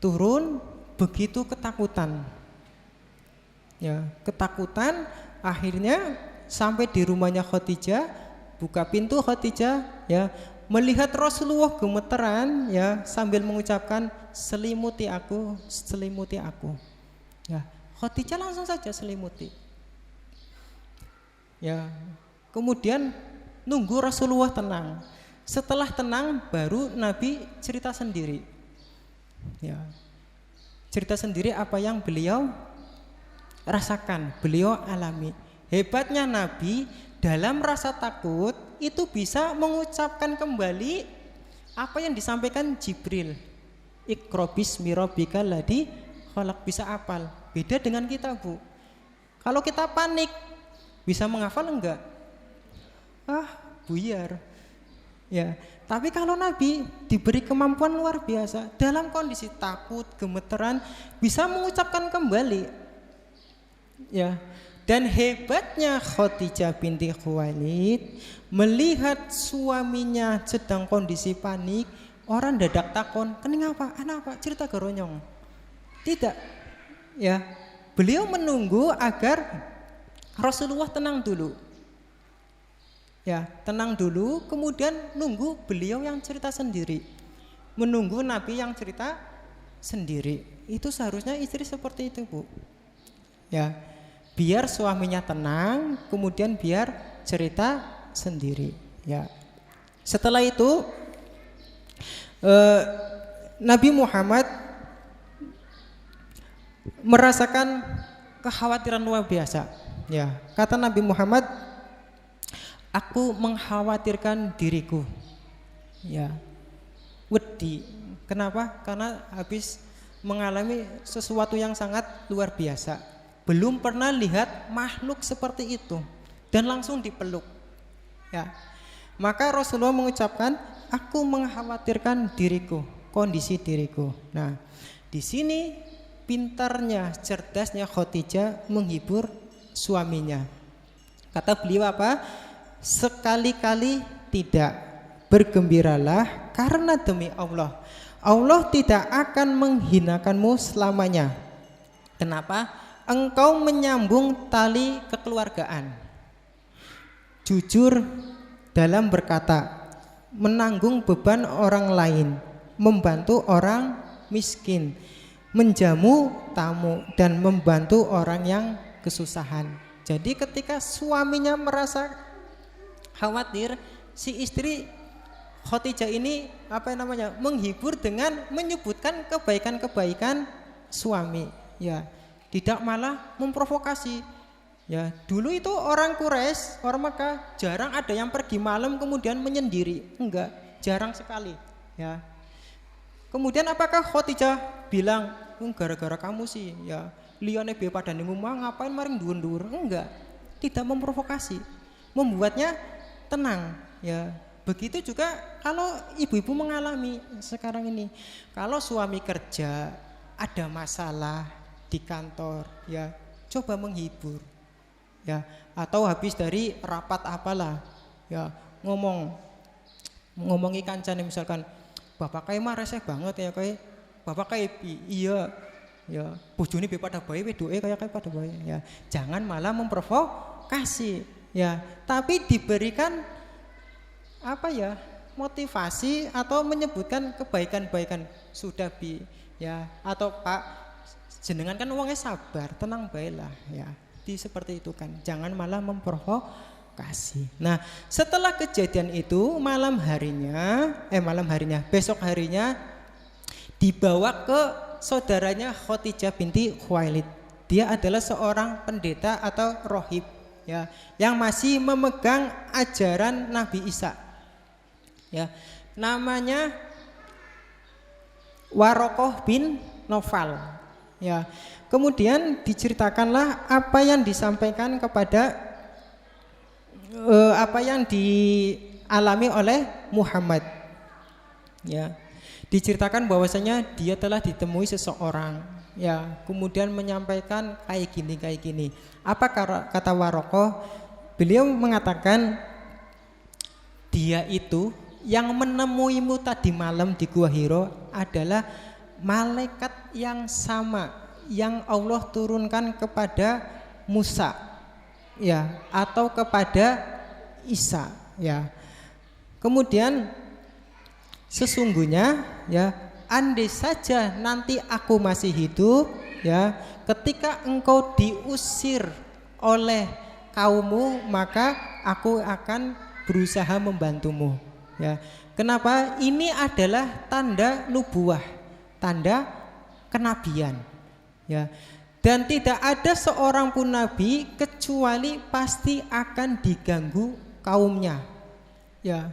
turun begitu ketakutan. Ya, ketakutan akhirnya sampai di rumahnya Khadijah, buka pintu Khadijah, ya, melihat Rasulullah gemeteran, ya, sambil mengucapkan selimuti aku, selimuti aku. Ya, Khadijah langsung saja selimuti. Ya, kemudian nunggu Rasulullah tenang. Setelah tenang baru Nabi cerita sendiri. Ya, cerita sendiri apa yang beliau rasakan, beliau alami. Hebatnya Nabi dalam rasa takut itu bisa mengucapkan kembali apa yang disampaikan Jibril. Iqra bismi rabbikal ladzi khalaq, bisa hafal. Beda dengan kita, Bu. Kalau kita panik bisa menghafal enggak? Buyar. Ya, tapi kalau Nabi diberi kemampuan luar biasa, dalam kondisi takut, gemeteran bisa mengucapkan kembali. Ya. Dan hebatnya Khadijah binti Khuwailid melihat suaminya sedang kondisi panik, orang dadak takon, "Kening apa? Anak apa? Cerita garonyong." Tidak. Ya. Beliau menunggu agar Rasulullah tenang dulu. Ya, tenang dulu, kemudian nunggu beliau yang cerita sendiri. Menunggu Nabi yang cerita sendiri. Itu seharusnya istri seperti itu, Bu. Ya, biar suaminya tenang, kemudian biar cerita sendiri. Ya. Setelah itu Nabi Muhammad merasakan kekhawatiran luar biasa. Ya, kata Nabi Muhammad, aku mengkhawatirkan diriku. Ya, wedi. Kenapa? Karena habis mengalami sesuatu yang sangat luar biasa. Belum pernah lihat makhluk seperti itu dan langsung dipeluk. Ya, maka Rasulullah mengucapkan, aku mengkhawatirkan diriku, kondisi diriku. Nah, di sini pintarnya, cerdasnya Khadijah menghibur suaminya. Kata beliau apa? Sekali-kali tidak, bergembiralah karena demi Allah, Allah tidak akan menghinakanmu selamanya. Kenapa? Engkau menyambung tali kekeluargaan, jujur dalam berkata, menanggung beban orang lain, membantu orang miskin, menjamu tamu, dan membantu orang yang kesusahan. Jadi ketika suaminya merasa khawatir, si istri Khadijah ini menghibur dengan menyebutkan kebaikan-kebaikan suami. Ya, tidak malah memprovokasi. Ya, dulu itu orang Quraisy, orang Makkah jarang ada yang pergi malam kemudian menyendiri. Enggak, jarang sekali. Ya. Kemudian apakah Khadijah bilang, gara-gara kamu sih, ya liyane be pada ning omah ngapain maring dhuwur-dhuwur? Enggak, tidak memprovokasi, membuatnya tenang. Ya, begitu juga kalau ibu-ibu mengalami sekarang ini, kalau suami kerja ada masalah di kantor, ya coba menghibur. Ya, atau habis dari rapat apalah, ya ngomongi kancane, misalkan bapak kae mah reseh banget ya kae, bapak kae iya ya bojone be pada bae wedoke kayak pada bae. Ya, jangan malah memprovokasi, ya, tapi diberikan motivasi atau menyebutkan kebaikan-kebaikan. Sudah Bi, ya, atau Pak, jenengan kan uangnya sabar, tenang baiklah, ya. Seperti itu kan, jangan malah memprovokasi. Nah, setelah kejadian itu besok harinya dibawa ke saudaranya Khadijah binti Khuwailid. Dia adalah seorang pendeta atau rohib, ya, yang masih memegang ajaran Nabi Isa. Ya, namanya Warokoh bin Nofal. Ya. Kemudian diceritakanlah apa yang disampaikan kepada apa yang dialami oleh Muhammad. Ya. Diceritakan bahwasanya dia telah ditemui seseorang, ya, kemudian menyampaikan kayak gini. Apa kata Warokoh? Beliau mengatakan dia itu yang menemuimu tadi malam di Gua Hiro adalah malaikat yang sama yang Allah turunkan kepada Musa, ya, atau kepada Isa, ya. Kemudian sesungguhnya, ya, andai saja nanti aku masih hidup, ya, ketika engkau diusir oleh kaummu, maka aku akan berusaha membantumu, ya. Kenapa? Ini adalah tanda nubuah, tanda kenabian, ya. Dan tidak ada seorang pun nabi kecuali pasti akan diganggu kaumnya, ya.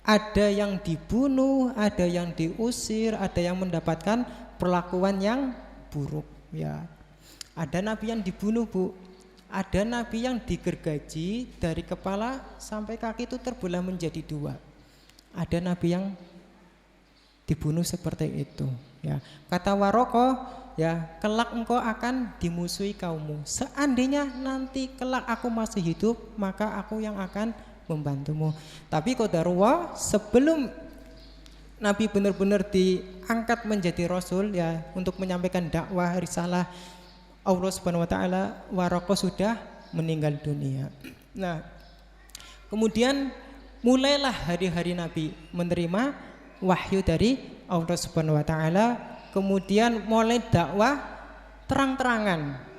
Ada yang dibunuh, ada yang diusir, ada yang mendapatkan perlakuan yang buruk, ya. Ada nabi yang dibunuh, Bu. Ada nabi yang digergaji dari kepala sampai kaki itu terbelah menjadi dua. Ada nabi yang dibunuh seperti itu, ya. Kata Warokoh, ya, kelak engkau akan dimusuhi kaummu. Seandainya nanti kelak aku masih hidup, maka aku yang akan membantumu. Tapi qadarullah, sebelum Nabi benar-benar diangkat menjadi Rasul, ya, untuk menyampaikan dakwah risalah Allah Subhanahu wa taala, Warokoh sudah meninggal dunia. Nah, kemudian mulailah hari-hari Nabi menerima wahyu dari Allah Subhanahu wa taala, kemudian mulai dakwah terang-terangan.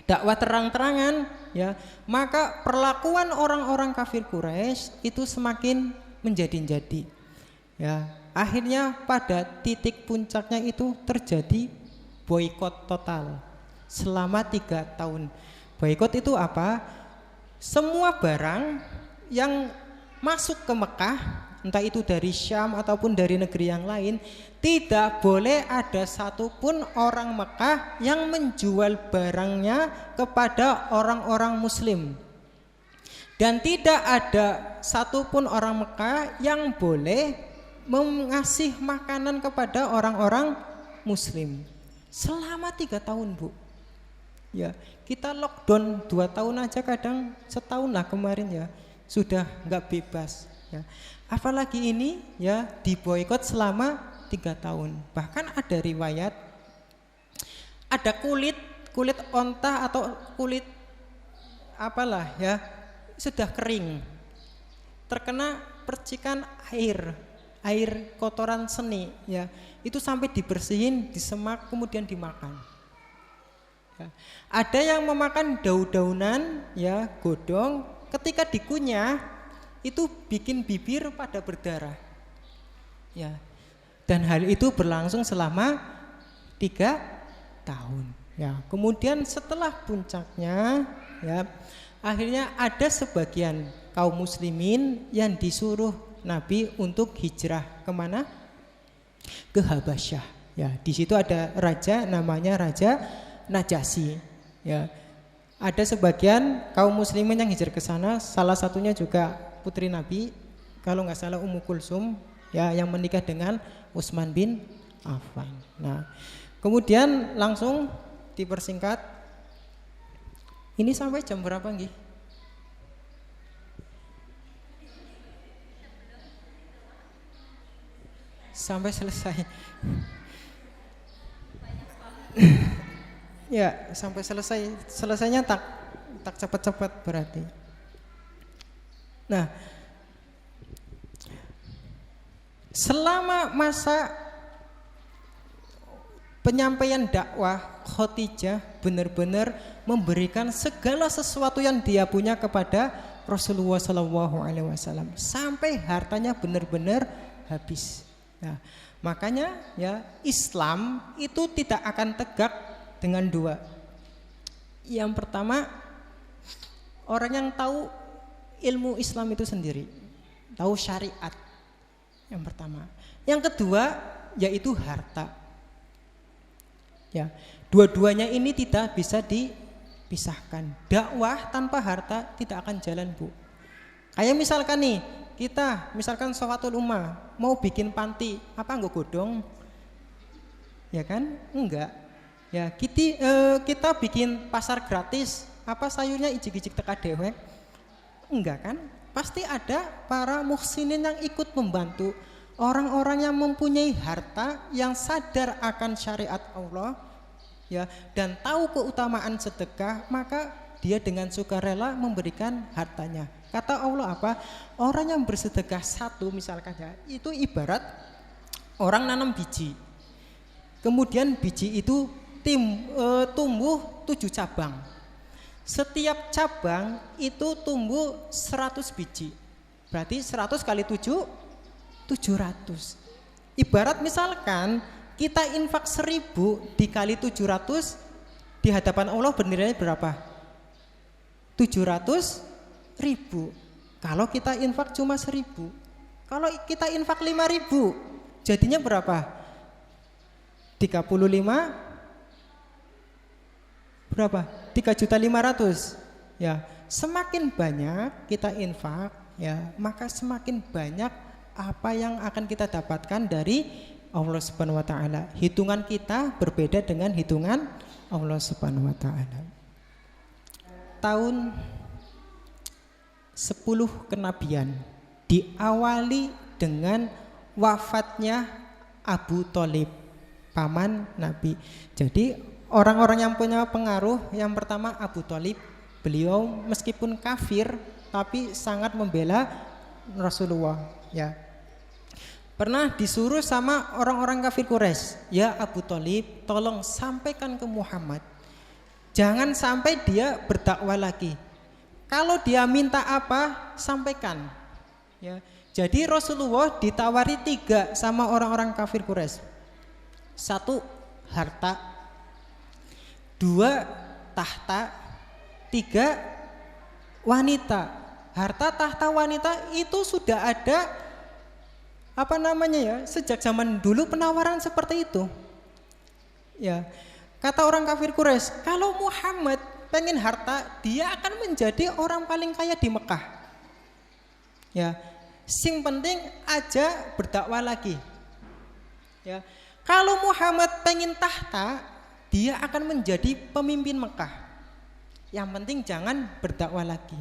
Dakwah terang-terangan, ya, maka perlakuan orang-orang kafir Quraisy itu semakin menjadi-jadi, ya. Akhirnya pada titik puncaknya itu terjadi boikot total selama 3 tahun. Boikot itu apa? Semua barang yang masuk ke Mekah, entah itu dari Syam ataupun dari negeri yang lain, tidak boleh ada satupun orang Mekah yang menjual barangnya kepada orang-orang Muslim. Dan tidak ada satupun orang Mekah yang boleh mengasih makanan kepada orang-orang Muslim. Selama 3 tahun, Bu. Ya, kita lockdown 2 tahun aja, kadang setahun lah kemarin, ya, sudah nggak bebas, ya. Apalagi ini, ya, diboikot selama 3 tahun. Bahkan ada riwayat ada kulit onta atau kulit apalah, ya, sudah kering, terkena percikan air kotoran seni, ya, itu sampai dibersihin, disemak, kemudian dimakan, ya. Ada yang memakan daun-daunan, ya, godong, ketika dikunyah itu bikin bibir pada berdarah, ya. Dan hal itu berlangsung selama 3 tahun, ya. Kemudian setelah puncaknya, ya, akhirnya ada sebagian kaum muslimin yang disuruh Nabi untuk hijrah kemana? Ke Habasyah, ya. Di situ ada raja namanya Raja Najasyi, ya. Ada sebagian kaum muslimin yang hijrah ke sana, salah satunya juga putri Nabi, kalau nggak salah Ummu Kulsum, ya, yang menikah dengan Utsman bin Affan. Nah, kemudian langsung dipersingkat. Ini sampai jam berapa, nggih? Sampai selesai. Ya, sampai selesai. Selesainya tak cepat-cepat berarti. Nah, selama masa penyampaian dakwah, Khadijah benar-benar memberikan segala sesuatu yang dia punya kepada Rasulullah SAW sampai hartanya benar-benar habis. Ya, makanya, ya, Islam itu tidak akan tegak dengan 2. Yang pertama, orang yang tahu ilmu Islam itu sendiri, tahu syariat. Yang pertama. Yang kedua yaitu harta. Ya, dua-duanya ini tidak bisa dipisahkan. Dakwah tanpa harta tidak akan jalan, Bu. Kayak misalkan nih, kita misalkan Safatul Ummah mau bikin panti, apa enggak godong? Ya kan? Enggak. Ya, kita bikin pasar gratis, apa sayurnya ijik-ijik teka dewek? Enggak kan? Pasti ada para muhsinin yang ikut membantu. Orang-orang yang mempunyai harta, yang sadar akan syariat Allah, ya, dan tahu keutamaan sedekah, maka dia dengan sukarela memberikan hartanya. Kata Allah apa? Orang yang bersedekah satu misalkan ya, itu ibarat orang nanam biji. Kemudian biji itu tumbuh 7 cabang. Setiap cabang itu tumbuh 100 biji. Berarti 100 kali 7 700. Ibarat misalkan kita infak 1000 dikali 700, di hadapan Allah bernilai berapa? 700.000. Kalau kita infak cuma 1000, kalau kita infak 5.000 jadinya berapa? 35 berapa? 3.500.000. Ya, semakin banyak kita infak, ya, maka semakin banyak apa yang akan kita dapatkan dari Allah Subhanahu wa taala. Hitungan kita berbeda dengan hitungan Allah Subhanahu wa taala. Tahun 10 kenabian diawali dengan wafatnya Abu Thalib, paman Nabi. Jadi orang-orang yang punya pengaruh yang pertama Abu Thalib. Beliau meskipun kafir tapi sangat membela Rasulullah, ya. Pernah disuruh sama orang-orang kafir Quraisy, ya Abu Thalib, tolong sampaikan ke Muhammad, jangan sampai dia berdakwah lagi. Kalau dia minta apa, sampaikan. Ya. Jadi Rasulullah ditawari 3 sama orang-orang kafir Quraisy. 1 harta, 2 tahta, 3 wanita. Harta, tahta, wanita itu sudah ada sejak zaman dulu penawaran seperti itu. Ya, kata orang kafir Quraisy, kalau Muhammad pengen harta, dia akan menjadi orang paling kaya di Mekah. Ya, sing penting aja berdakwah lagi. Ya, kalau Muhammad pengen tahta, dia akan menjadi pemimpin Mekah. Yang penting jangan berdakwah lagi.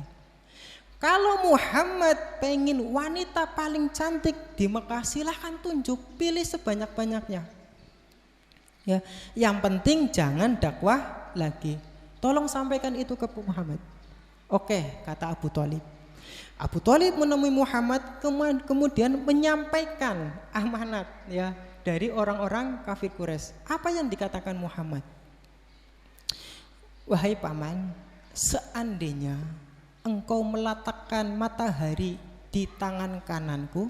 Kalau Muhammad pengen wanita paling cantik di Mekah, silahkan tunjuk, pilih sebanyak-banyaknya. Ya, yang penting jangan dakwah lagi. Tolong sampaikan itu ke Muhammad. Oke, kata Abu Thalib. Abu Thalib menemui Muhammad, kemudian menyampaikan amanat, ya, dari orang-orang kafir Quraisy. Apa yang dikatakan Muhammad? Wahai paman, seandainya engkau meletakkan matahari di tangan kananku,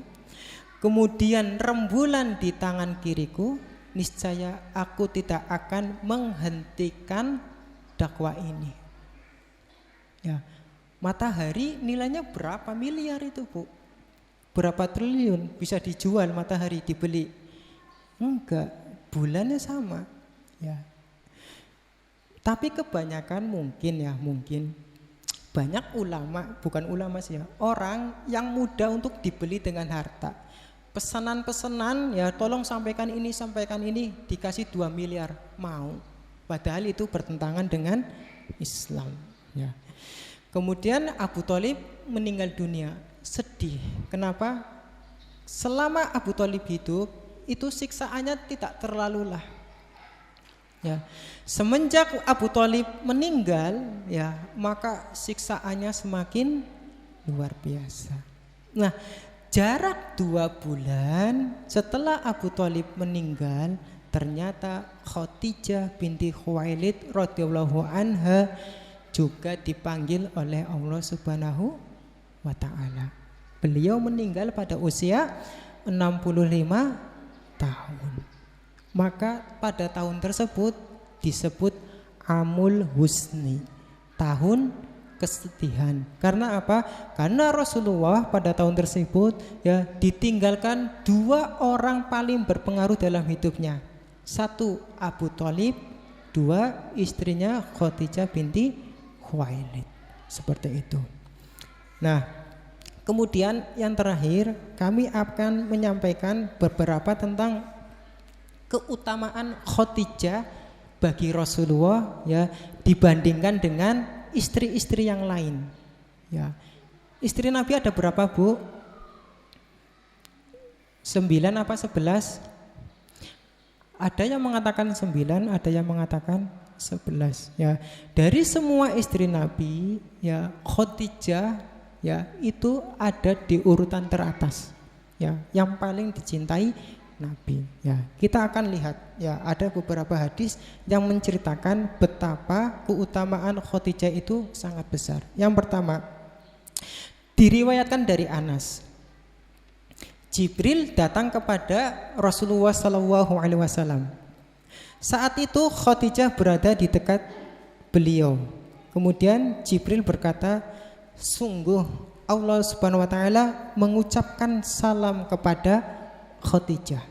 kemudian rembulan di tangan kiriku, niscaya aku tidak akan menghentikan dakwah ini. Ya, matahari nilainya berapa miliar itu, Bu? Berapa triliun bisa dijual matahari, dibeli? Enggak, bulannya sama. Ya. Tapi kebanyakan mungkin banyak ulama, bukan ulama sih ya, orang yang mudah untuk dibeli dengan harta. Pesanan-pesanan, ya tolong sampaikan ini, dikasih 2 miliar, mau. Padahal itu bertentangan dengan Islam, ya. Kemudian Abu Thalib meninggal dunia, sedih. Kenapa? Selama Abu Thalib hidup, itu siksaannya tidak terlalu lah. Ya, semenjak Abu Thalib meninggal, ya, maka siksaannya semakin luar biasa. Nah, jarak 2 bulan setelah Abu Thalib meninggal, ternyata Khadijah binti Khuwailid radhiyallahu anha juga dipanggil oleh Allah Subhanahu wa taala. Beliau meninggal pada usia 65 tahun. Maka pada tahun tersebut disebut Amul Husni, tahun kesedihan. Karena apa? Karena Rasulullah pada tahun tersebut, ya, ditinggalkan 2 orang paling berpengaruh dalam hidupnya. 1 Abu Thalib, dua istrinya Khadijah binti Khuwailid. Seperti itu. Nah, kemudian yang terakhir kami akan menyampaikan beberapa tentang keutamaan Khadijah bagi Rasulullah ya dibandingkan dengan istri-istri yang lain. Ya. Istri Nabi ada berapa, Bu? 9 apa 11? Ada yang mengatakan 9, ada yang mengatakan 11 ya. Dari semua istri Nabi ya Khadijah ya itu ada di urutan teratas ya, yang paling dicintai Nabi ya. Kita akan lihat ya ada beberapa hadis yang menceritakan betapa keutamaan Khadijah itu sangat besar. Yang pertama, diriwayatkan dari Anas, Jibril datang kepada Rasulullah SAW. Saat itu Khadijah berada di dekat beliau. Kemudian Jibril berkata, sungguh Allah Subhanahu wa taala mengucapkan salam kepada Khadijah.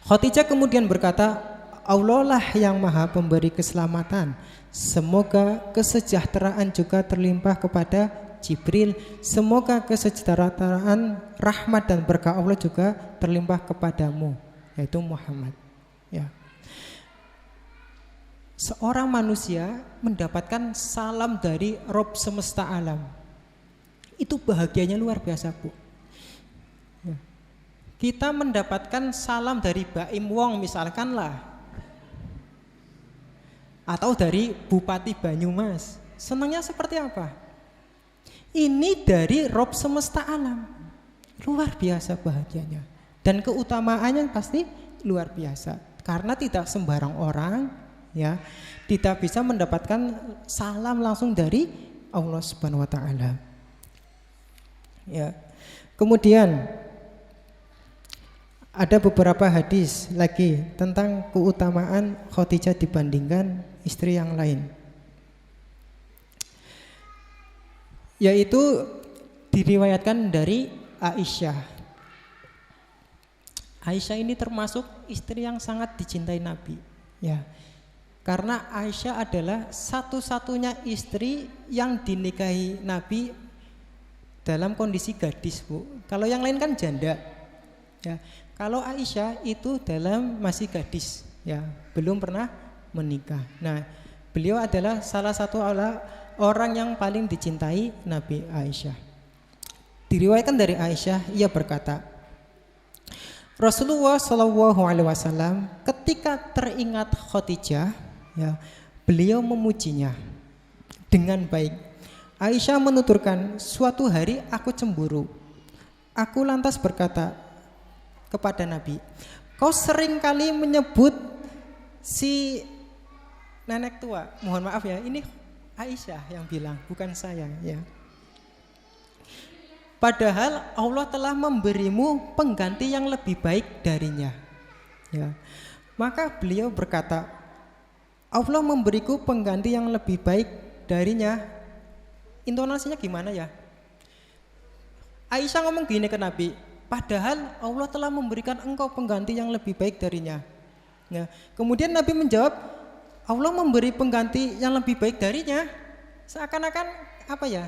Khadijah kemudian berkata, Allah lah yang maha pemberi keselamatan. Semoga kesejahteraan juga terlimpah kepada Jibril. Semoga kesejahteraan, rahmat dan berkah Allah juga terlimpah kepadamu, yaitu Muhammad ya. Seorang manusia mendapatkan salam dari Rob semesta alam, itu bahagianya luar biasa, Bu ya. Kita mendapatkan salam dari Baim Wong misalkan lah, atau dari Bupati Banyumas, senangnya seperti apa? Ini dari Rob semesta alam, luar biasa bahagianya. Dan keutamaannya pasti luar biasa, karena tidak sembarang orang ya tidak bisa mendapatkan salam langsung dari Allah Subhanahu wa taala. Ya. Kemudian ada beberapa hadis lagi tentang keutamaan Khadijah dibandingkan istri yang lain, yaitu diriwayatkan dari Aisyah. Aisyah ini termasuk istri yang sangat dicintai Nabi ya. Karena Aisyah adalah satu-satunya istri yang dinikahi Nabi dalam kondisi gadis, Bu. Kalau yang lain kan janda ya. Kalau Aisyah itu dalam masih gadis ya, belum pernah menikah. Nah, beliau adalah salah satu orang yang paling dicintai Nabi Aisyah. Diriwayatkan dari Aisyah, ia berkata, Rasulullah SAW ketika teringat Khadijah, ya, beliau memujinya dengan baik. Aisyah menuturkan, suatu hari aku cemburu. Aku lantas berkata kepada Nabi, kau sering kali menyebut si nenek tua. Mohon maaf ya, ini Aisyah yang bilang, bukan saya ya. Padahal Allah telah memberimu pengganti yang lebih baik darinya ya. Maka beliau berkata, Allah memberiku pengganti yang lebih baik darinya. Intonasinya gimana ya? Aisyah ngomong gini ke Nabi, padahal Allah telah memberikan engkau pengganti yang lebih baik darinya ya. Kemudian Nabi menjawab, Allah memberi pengganti yang lebih baik darinya. Seakan-akan apa ya?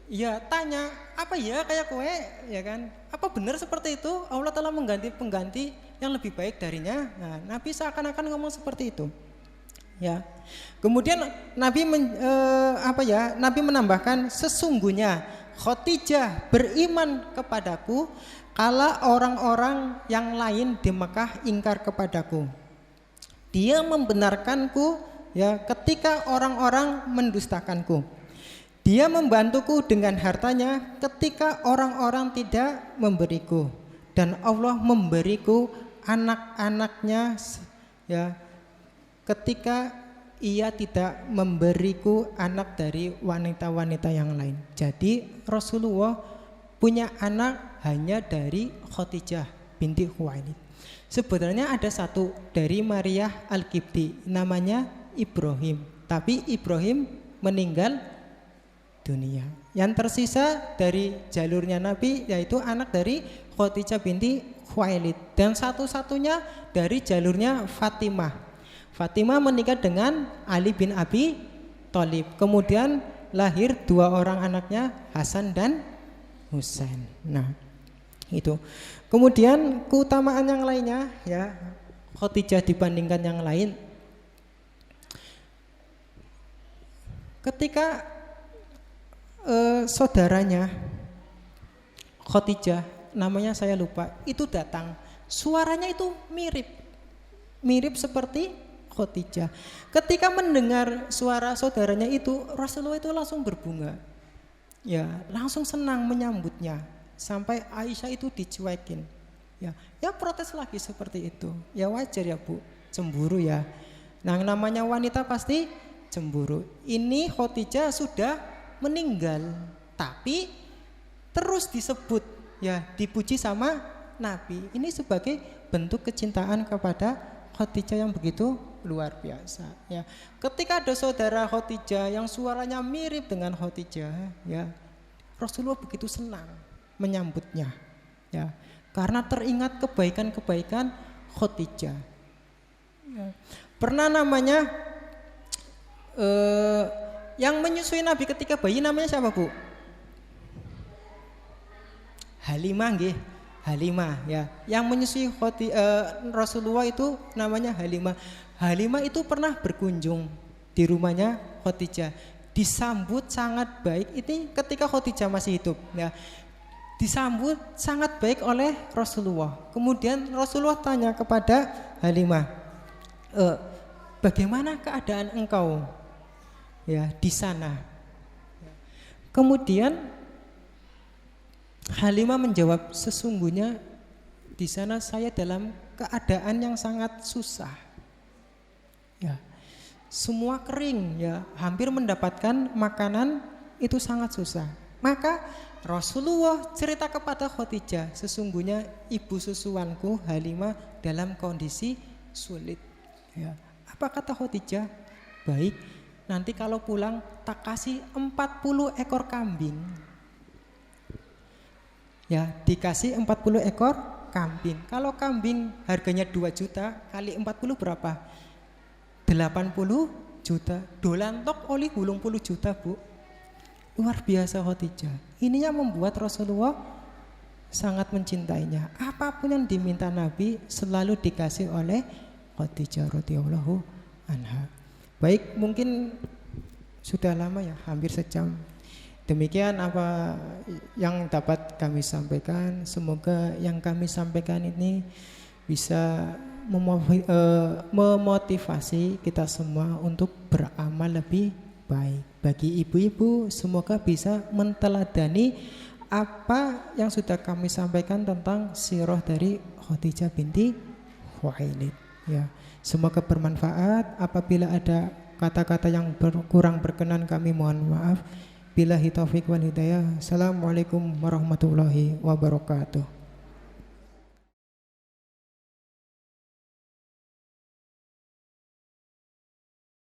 Ya tanya, apa ya kayak kowe ya kan? Apa benar seperti itu? Allah telah mengganti pengganti yang lebih baik darinya. Nah, Nabi seakan-akan ngomong seperti itu. Ya. Kemudian Nabi Nabi menambahkan, sesungguhnya Khadijah beriman kepadaku kala orang-orang yang lain di Mekah ingkar kepadaku. Dia membenarkanku ya ketika orang-orang mendustakanku. Dia membantuku dengan hartanya ketika orang-orang tidak memberiku, dan Allah memberiku anak-anaknya ya ketika ia tidak memberiku anak dari wanita-wanita yang lain. Jadi Rasulullah punya anak hanya dari Khadijah binti Khuwailid. Sebenarnya ada satu dari Maria Al-Qibti namanya Ibrahim, tapi Ibrahim meninggal dunia. Yang tersisa dari jalurnya Nabi yaitu anak dari Khadijah binti Khuwailid, dan satu-satunya dari jalurnya Fatimah. Fatimah menikah dengan Ali bin Abi Thalib. Kemudian lahir 2 orang anaknya, Hasan dan Husain. Nah, itu. Kemudian keutamaan yang lainnya ya, Khadijah dibandingkan yang lain. Ketika saudaranya Khadijah, namanya saya lupa, itu datang, suaranya itu mirip seperti Khadijah. Ketika mendengar suara saudaranya itu, Rasulullah itu langsung berbunga. Ya, langsung senang menyambutnya. Sampai Aisyah itu dicuekin. Ya protes lagi seperti itu. Ya wajar ya Bu, cemburu ya. Nah, namanya wanita pasti cemburu. Ini Khadijah sudah meninggal, tapi terus disebut ya, dipuji sama Nabi. Ini sebagai bentuk kecintaan kepada Khadijah yang begitu luar biasa ya. Ketika ada saudara Khadijah yang suaranya mirip dengan Khadijah ya, Rasulullah begitu senang menyambutnya ya, karena teringat kebaikan-kebaikan Khadijah ya. Pernah namanya yang menyusui Nabi ketika bayi namanya siapa Bu? Halimah nggih. Halimah ya. Yang menyusui Rasulullah itu namanya Halimah. Halimah itu pernah berkunjung di rumahnya Khadijah. Disambut sangat baik. Ini ketika Khadijah masih hidup ya. Disambut sangat baik oleh Rasulullah. Kemudian Rasulullah tanya kepada Halimah, bagaimana keadaan engkau ya di sana? Kemudian Halimah menjawab, sesungguhnya di sana saya dalam keadaan yang sangat susah. Ya, semua kering ya, hampir mendapatkan makanan itu sangat susah. Maka Rasulullah cerita kepada Khadijah, sesungguhnya ibu susuanku Halimah dalam kondisi sulit. Ya, apa kata Khadijah? Baik, nanti kalau pulang tak kasih 40 ekor kambing. Ya, dikasih 40 ekor kambing. Kalau kambing harganya 2 juta kali 40 berapa? 80 juta. Dolan tok oli 80 juta Bu. Luar biasa Khadijah. Ini yang membuat Rasulullah sangat mencintainya. Apapun yang diminta Nabi selalu dikasih oleh Khadijah radhiyallahu anha. Baik, mungkin sudah lama ya, hampir sejam. Demikian apa yang dapat kami sampaikan. Semoga yang kami sampaikan ini bisa memotivasi kita semua untuk beramal lebih baik. Bagi ibu-ibu, semoga bisa menteladani apa yang sudah kami sampaikan tentang sirah dari Khadijah binti Khuwailid. Ya, semoga bermanfaat. Apabila ada kata-kata yang kurang berkenan, kami mohon maaf. Billahi taufiq wal hidayah. Assalamualaikum warahmatullahi wabarakatuh.